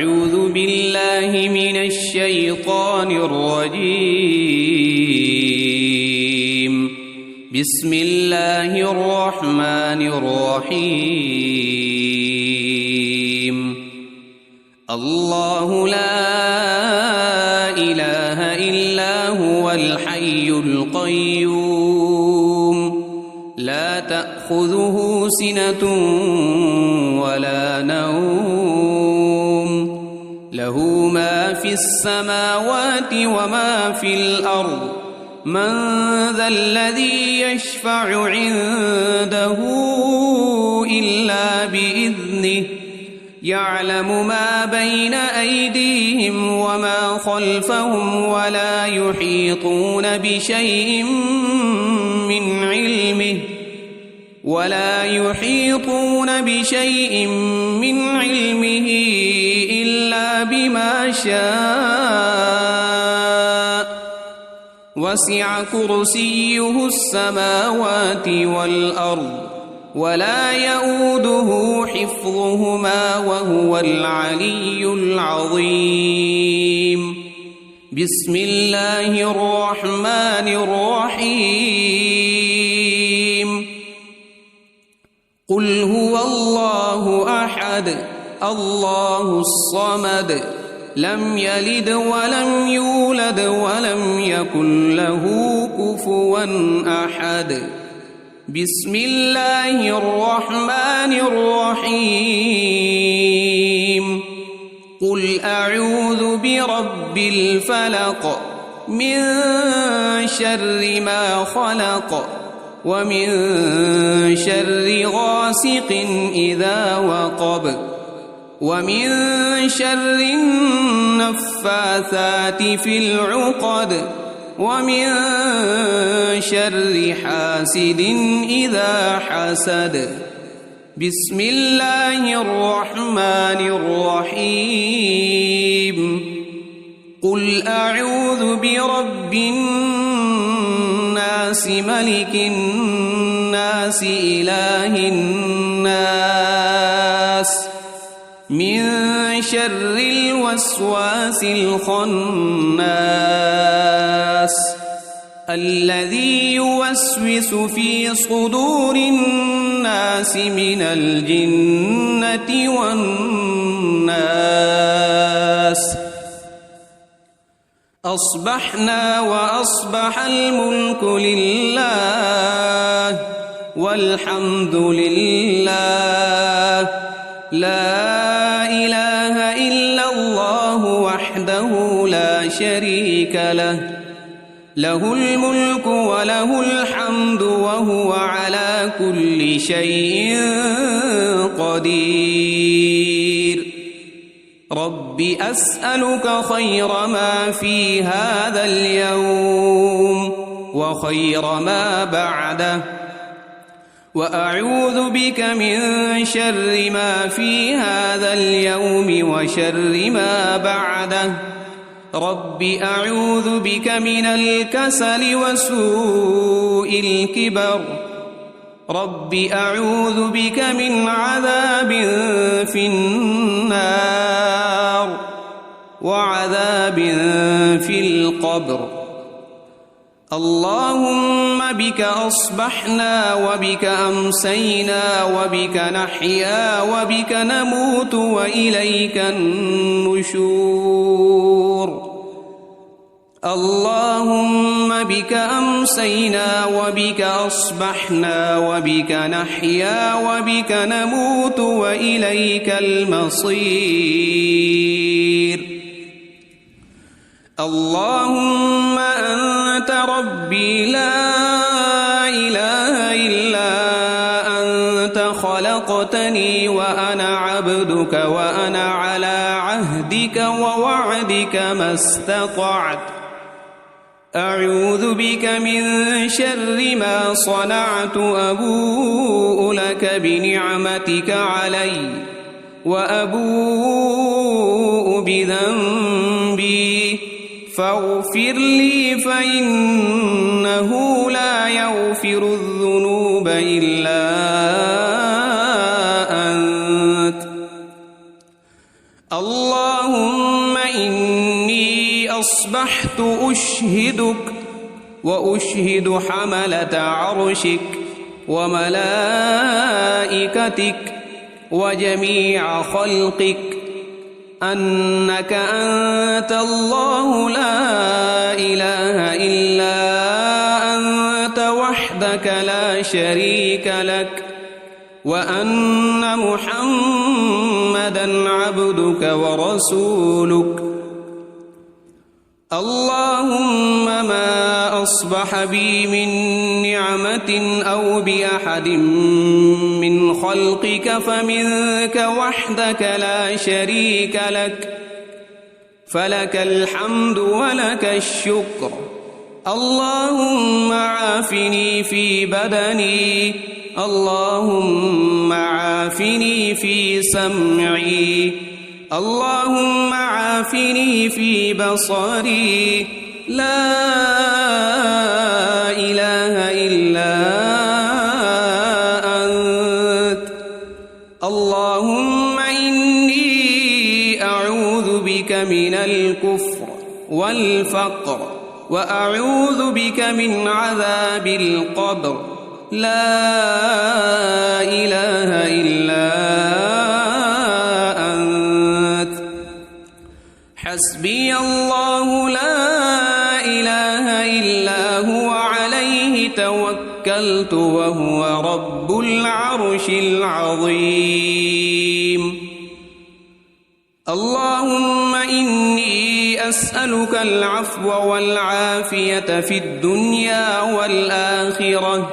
أعوذ بالله من الشيطان الرجيم. بسم الله الرحمن الرحيم. الله لا إله إلا هو الحي القيوم لا تأخذه سنة ولا نوم له ما في السماوات وما في الأرض من ذا الذي يشفع عنده إلا بإذنه يعلم ما بين أيديهم وما خلفهم ولا يحيطون بشيء من علمه إلا بما شاء وسع كرسيه السماوات والأرض ولا يؤوده حفظهما وهو العلي العظيم. بسم الله الرحمن الرحيم. قل هو الله أحد الله الصمد لم يلد ولم يولد ولم يكن له كفوا أحد. بسم الله الرحمن الرحيم. قل أعوذ برب الفلق من شر ما خلق ومن شر غاسق إذا وقب ومن شر النفاثات في العقد ومن شر حاسد إذا حسد. بسم الله الرحمن الرحيم. قل أعوذ برب الناس ملك الناس إله الناس من شر الوسواس الخناس الذي يوسوس في صدور الناس من الجنة والناس. أصبحنا وأصبح الملك لله والحمد لله لا إله إلا الله وحده لا شريك له له الملك وله الحمد وهو على كل شيء قدير. رب أسألك خير ما في هذا اليوم وخير ما بعده وأعوذ بك من شر ما في هذا اليوم وشر ما بعده. رب أعوذ بك من الكسل وسوء الكبر. رب أعوذ بك من عذاب في النار وعذاب في القبر. اللهم بك أصبحنا وبك أمسينا وبك نحيا وبك نموت وإليك النشور. اللهم بك أمسينا وبك أصبحنا وبك نحيا وبك نموت وإليك المصير. اللهم أنت ربي لا إله إلا أنت خلقتني وأنا عبدك وأنا على عهدك ووعدك ما استطعت. أعوذ بك من شر ما صنعت أبوء لك بنعمتك علي وأبوء بذنبي فاغفر لي فإنه لا يغفر الذنوب إلا أنت. اللهم إني أصبحت أشهدك وأشهد حملة عرشك وملائكتك وجميع خلقك أنك أنت الله لا إله إلا أنت وحدك لا شريك لك وأن محمدًا عبدك ورسولك. اللهم ما أصبح بي من نعمة أو بأحد من خلقك فمنك وحدك لا شريك لك فلك الحمد ولك الشكر. اللهم عافني في بدني اللهم عافني في سمعي اللهم عافني في بصري لا إله إلا أنت. اللهم إني أعوذ بك من الكفر والفقر وأعوذ بك من عذاب القبر لا إله إلا أنت. حسبي الله لا إله إلا هو عليه توكلت وهو رب العرش العظيم. اللهم إني أسألك العفو والعافية في الدنيا والآخرة.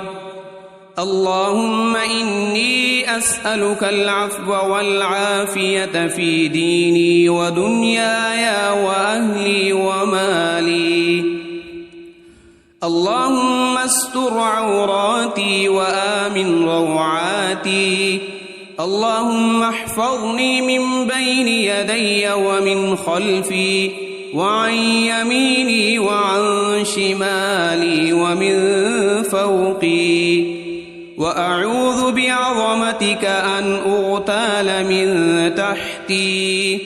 اللهم إني أسألك العفو والعافية في ديني ودنياي وأهلي ومالي. اللهم استر عوراتي وآمن روعاتي. اللهم احفظني من بين يدي ومن خلفي وعن يميني وعن شمالي ومن فوقي وأعوذ بعظمتك أن أغتال من تحتي.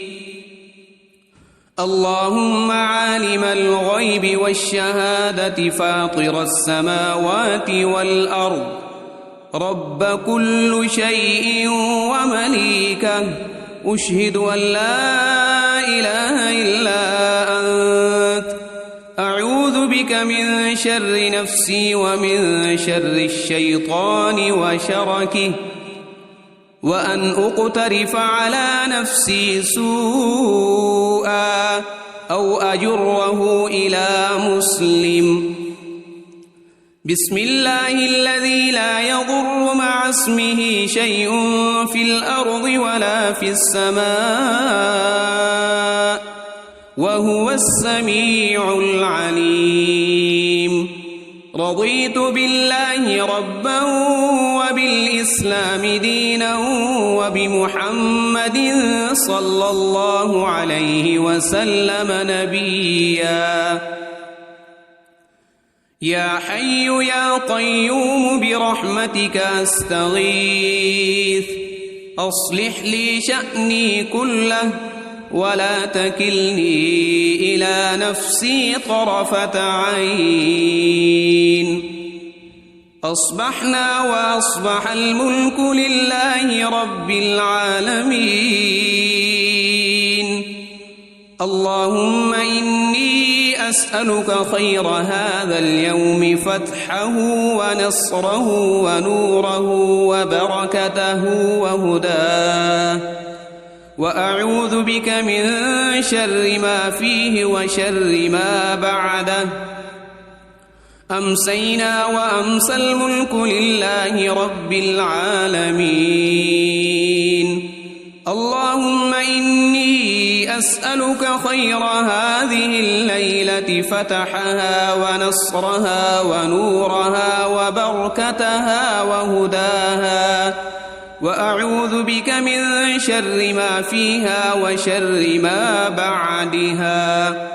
اللهم عالم الغيب والشهادة فاطر السماوات والأرض رب كل شيء ومليكه أشهد أن لا إله إلا أنت. أعوذ بك من شر نفسي ومن شر الشيطان وشركه وأن أقترف على نفسي سوءا أو أجره إلى مسلم. بسم الله الذي لا يضر مع اسمه شيء في الأرض ولا في السماء وهو السميع العليم. رضيت بالله ربا وبالإسلام دينا وبمحمد صلى الله عليه وسلم نبيا. يا حي يا قيوم برحمتك أستغيث أصلح لي شأني كله ولا تكلني إلى نفسي طرفة عين. أصبحنا وأصبح الملك لله رب العالمين. اللهم إني أسألك خير هذا اليوم فتحه ونصره ونوره وبركته وهداه وأعوذ بك من شر ما فيه وشر ما بعده. أمسينا وأمسى الملك لله رب العالمين. اللهم إني أسألك خير هذه الليلة فتحها ونصرها ونورها وبركتها وهداها وأعوذ بك من شر ما فيها وشر ما بعدها.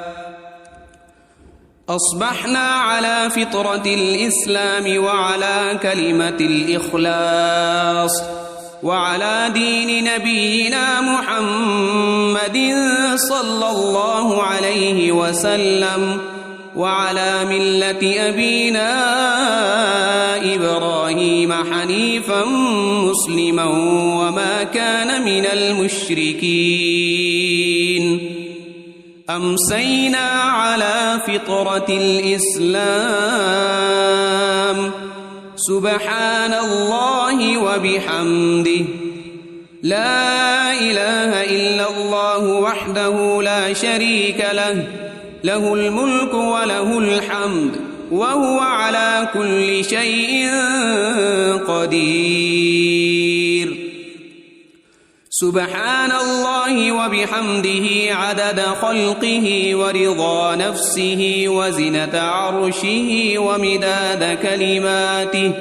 أصبحنا على فطرة الإسلام وعلى كلمة الإخلاص وعلى دين نبينا محمد صلى الله عليه وسلم وعلى ملة أبينا إبراهيم حنيفا مسلما وما كان من المشركين أمسينا على فطرة الإسلام سبحان الله وبحمده لا إله إلا الله وحده لا شريك له له الملك وله الحمد وهو على كل شيء قدير سبحان الله وبحمده عدد خلقه ورضا نفسه وزنة عرشه ومداد كلماته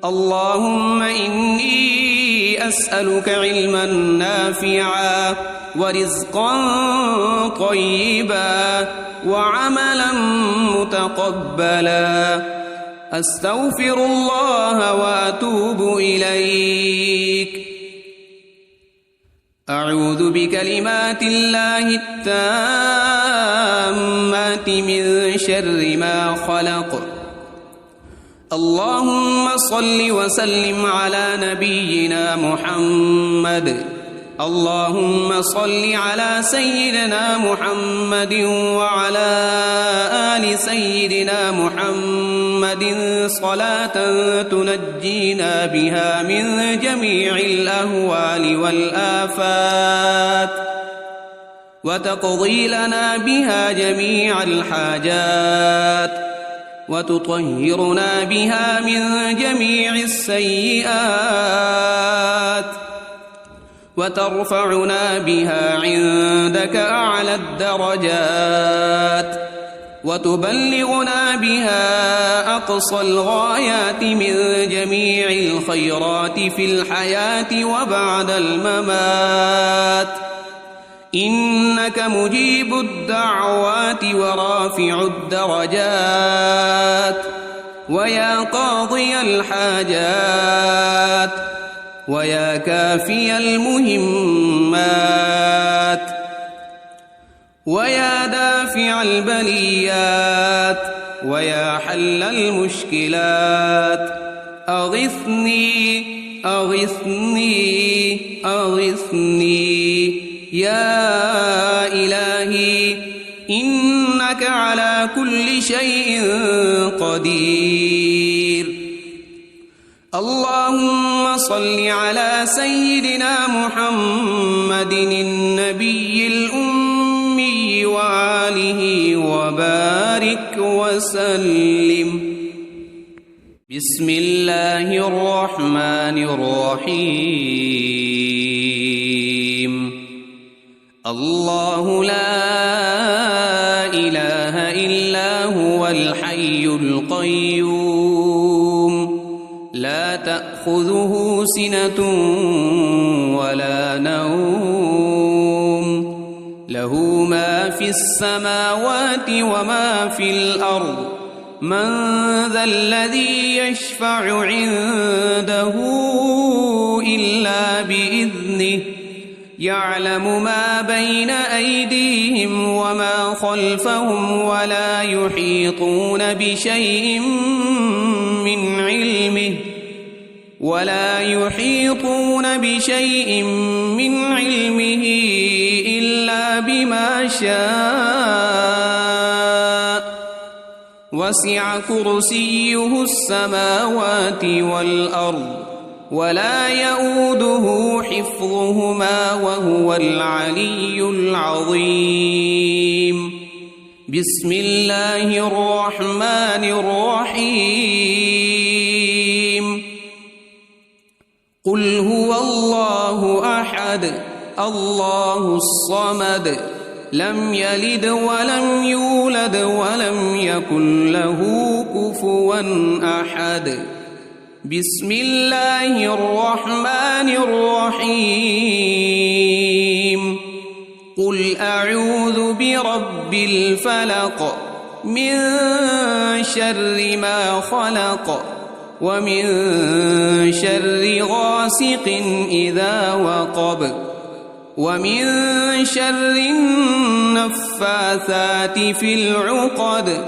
اللهم إني أسألك علما نافعا ورزقا طيبا وعملا متقبلا أستغفر الله وأتوب إليك أعوذ بكلمات الله التامات من شر ما خلق اللهم صل وسلم على نبينا محمد اللهم صل على سيدنا محمد وعلى آل سيدنا محمد صلاة تنجينا بها من جميع الأهوال والآفات وتقضي لنا بها جميع الحاجات وتطهرنا بها من جميع السيئات وترفعنا بها عندك أعلى الدرجات وتبلغنا بها أقصى الغايات من جميع الخيرات في الحياة وبعد الممات إنك مجيب الدعوات ورافع الدرجات ويا قاضي الحاجات ويا كافي المهمات ويا دافع البليات ويا حل المشكلات أغثني أغثني أغثني يا إلهي إنك على كل شيء قدير اللهم صل على سيدنا محمد النبي الأمي وآله وبارك وسلم بسم الله الرحمن الرحيم الله لا إله إلا هو الحي القيوم لا تأخذه سنة ولا نوم له ما في السماوات وما في الأرض من ذا الذي يشفع عنده إلا بإذنه يعلم ما بين أيديهم وما خلفهم ولا يحيطون بشيء من علمه إلا بما شاء وسع كرسيه السماوات والأرض ولا يؤوده حفظهما وهو العلي العظيم بسم الله الرحمن الرحيم قل هو الله أحد الله الصمد لم يلد ولم يولد ولم يكن له كفوا أحد بسم الله الرحمن الرحيم قل أعوذ برب الفلق من شر ما خلق ومن شر غاسق إذا وقب ومن شر النفاثات في العقد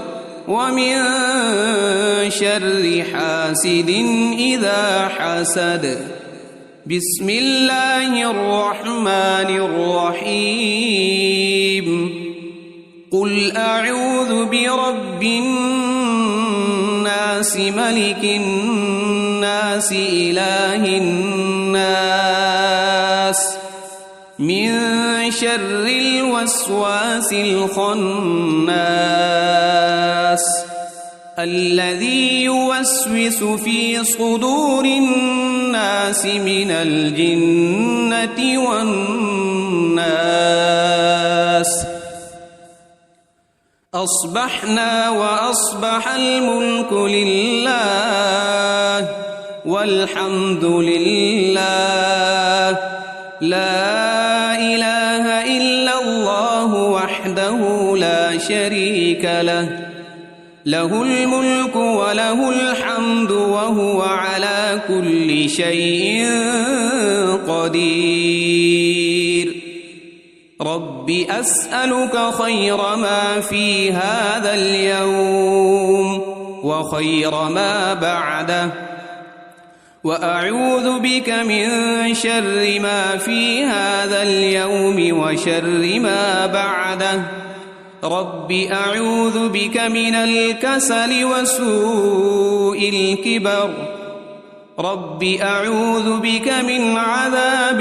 ومن شر حاسد إذا حسد. بسم الله الرحمن الرحيم. قل أعوذ برب الناس ملك الناس إله الناس من شر الوسواس الخناس الذي يوسوس في صدور الناس من الجنة والناس. أصبحنا وأصبح الملك لله والحمد لله لا إله إلا الله وحده لا شريك له له الملك وله الحمد وهو على كل شيء قدير. رب أسألك خير ما في هذا اليوم وخير ما بعده وأعوذ بك من شر ما في هذا اليوم وشر ما بعده. رب أعوذ بك من الكسل وسوء الكبر. رب أعوذ بك من عذاب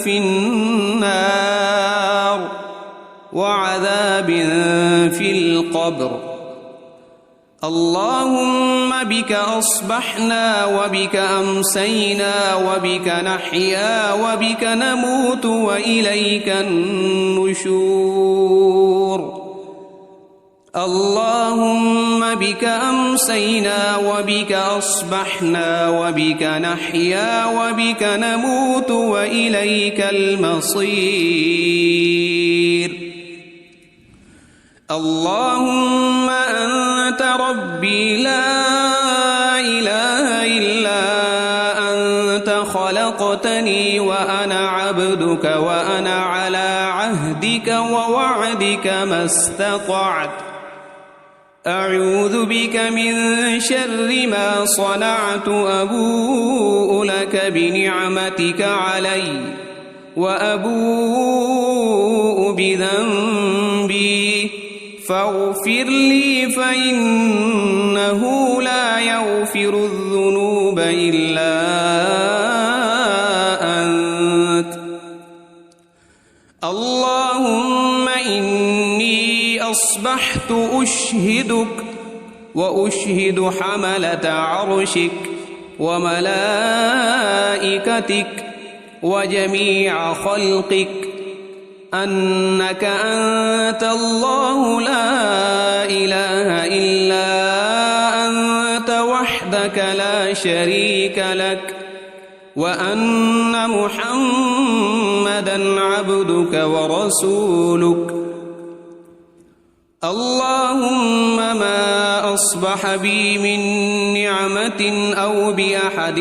في النار وعذاب في القبر. اللهم بك أصبحنا وبك أمسينا وبك نحيا وبك نموت وإليك النشور. اللهم بك أمسينا وبك أصبحنا وبك نحيا وبك نموت وإليك المصير. اللهم أنت ربي لا إله إلا أنت خلقتني وأنا عبدك وأنا على عهدك ووعدك ما استطعت. أعوذ بك من شر ما صنعت. أبوء لك بنعمتك علي وأبوء بذنبي فاغفر لي فإنه لا يغفر الذنوب إلا أنت. اللهم إني أصبحت أشهدك وأشهد حملة عرشك وملائكتك وجميع خلقك أنك أنت الله لا إله إلا أنت وحدك لا شريك لك وأن محمدًا عبدك ورسولك. اللهم ما أصبح بي من نعمة أو بأحد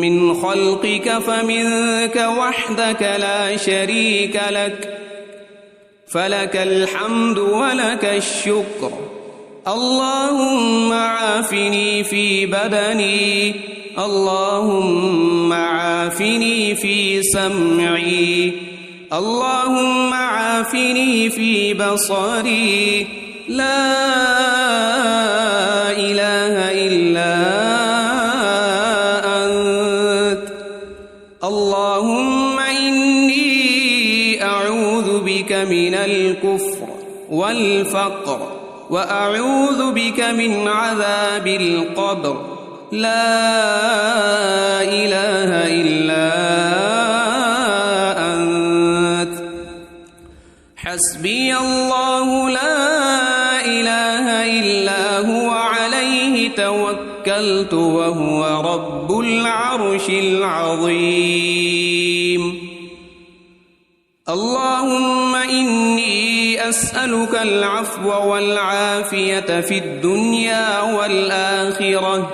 من خلقك فمنك وحدك لا شريك لك فلك الحمد ولك الشكر. اللهم عافني في بدني. اللهم عافني في سمعي. اللهم عافني في بصري. لا إله إلا أنت. اللهم إني أعوذ بك من الكفر والفقر وأعوذ بك من عذاب القبر. لا إله إلا أنت. حسبي الله لا إله إلا هو عليه توكلت وهو رب العرش العظيم. اللهم إني أسألك العفو والعافية في الدنيا والآخرة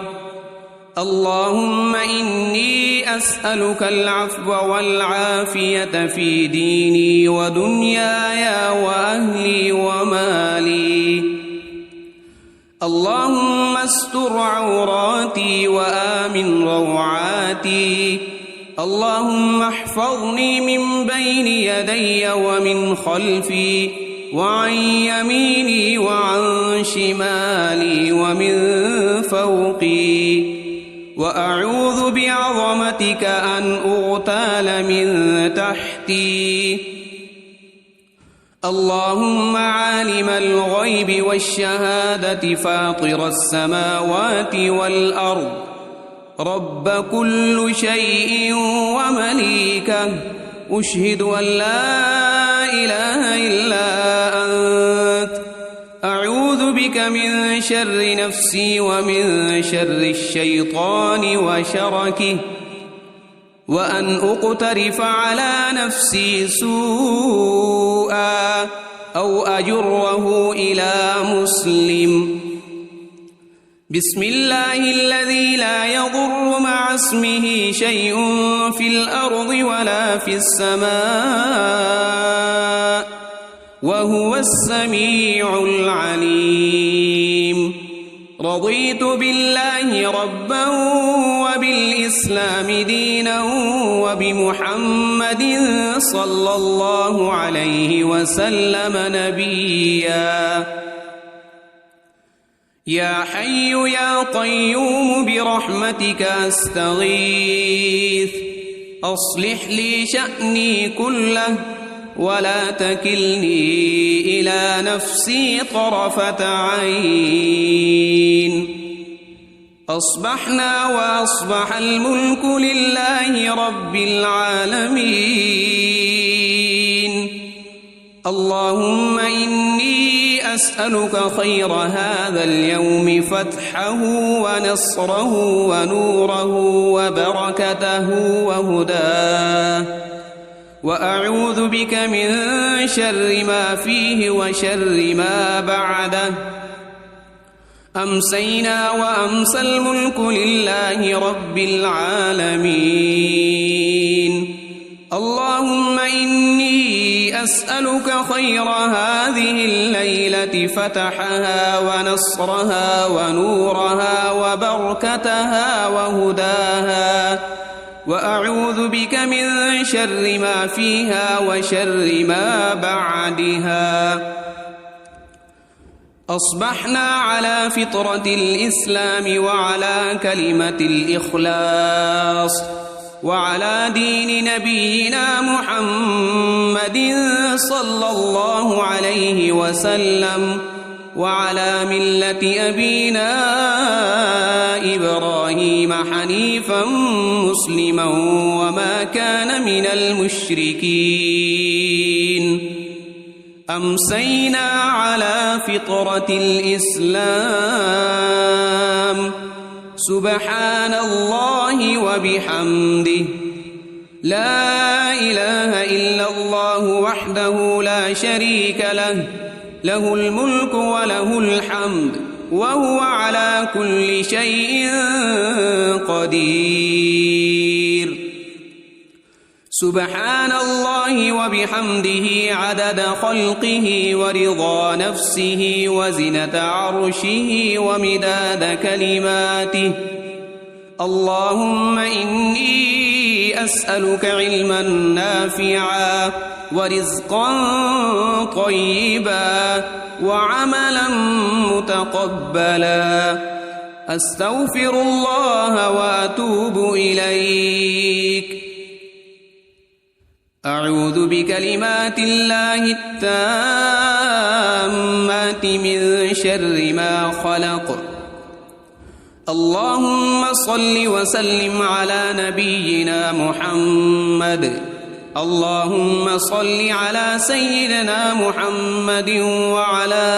اللهم إني أسألك العفو والعافية في ديني ودنياي وأهلي ومالي. اللهم استر عوراتي وآمن روعاتي. اللهم احفظني من بين يدي ومن خلفي وعن يميني وعن شمالي ومن فوقي، وأعوذ بعظمتك أن أغتال من تحتي. اللهم عالم الغيب والشهادة فاطر السماوات والأرض، رب كل شيء ومليكه، أشهد أن لا إله إلا أنت، أعوذ بك من شر نفسي ومن شر الشيطان وشركه، وأن أقترف على نفسي سوءا أو أجره إلى مسلم. بسم الله الذي لا يضر مع اسمه شيء في الأرض ولا في السماء، وهو السميع العليم. رضيت بالله ربا وبالإسلام دينا وبمحمد صلى الله عليه وسلم نبيا. يا حي يا قيوم برحمتك أستغيث، أصلح لي شأني كله ولا تكلني إلى نفسي طرفة عين. أصبحنا وأصبح الملك لله رب العالمين. اللهم إني أسألك خير هذا اليوم، فتحه ونصره ونوره وبركته وهداه، وأعوذ بك من شر ما فيه وشر ما بعده. أمسينا وأمسى الملك لله رب العالمين. اللهم إني أسألك خير هذه الليلة، فتحها ونصرها ونورها وبركتها وهداها، وأعوذ بك من شر ما فيها وشر ما بعدها. أصبحنا على فطرة الإسلام وعلى كلمة الإخلاص وعلى دين نبينا محمد صلى الله عليه وسلم، وعلى ملة أبينا إبراهيم حنيفا مسلما وما كان من المشركين. أمسينا على فطرة الإسلام. سبحان الله وبحمده، لا إله إلا الله وحده لا شريك له، له الملك وله الحمد وهو على كل شيء قدير. سبحان الله وبحمده عدد خلقه ورضا نفسه وزنة عرشه ومداد كلماته. اللهم إني أسألك علما نافعا ورزقا طيبا وعملا متقبلا. أستغفر الله وأتوب إليك. أعوذ بكلمات الله التامات من شر ما خلق. اللهم صل وسلم على نبينا محمد. اللهم صل على سيدنا محمد وعلى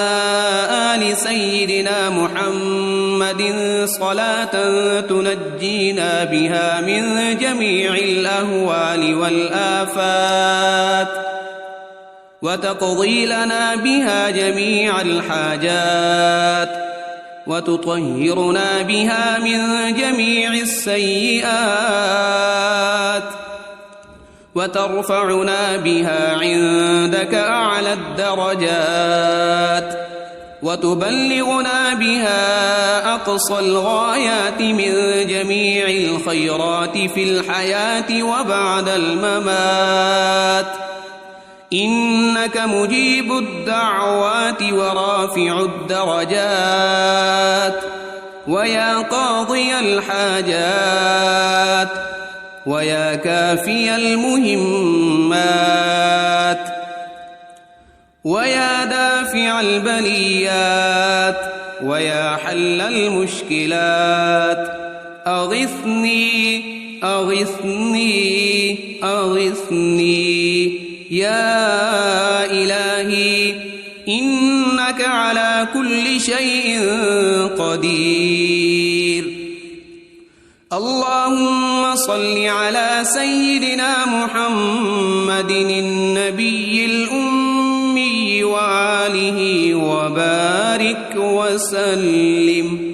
آل سيدنا محمد صلاة تنجينا بها من جميع الأهوال والآفات، وتقضي لنا بها جميع الحاجات، وتطهرنا بها من جميع السيئات وترفعنا بها عندك أعلى الدرجات وتبلغنا بها أقصى الغايات من جميع الخيرات في الحياة وبعد الممات إنك مجيب الدعوات ورافع الدرجات ويا قاضي الحاجات ويا كافي المهمات ويا دافع البليات ويا حل المشكلات أغثني أغثني أغثني يا إلهي إنك على كل شيء قدير. اللهم صل على سيدنا محمد النبي الأمي وآله وبارك وسلم.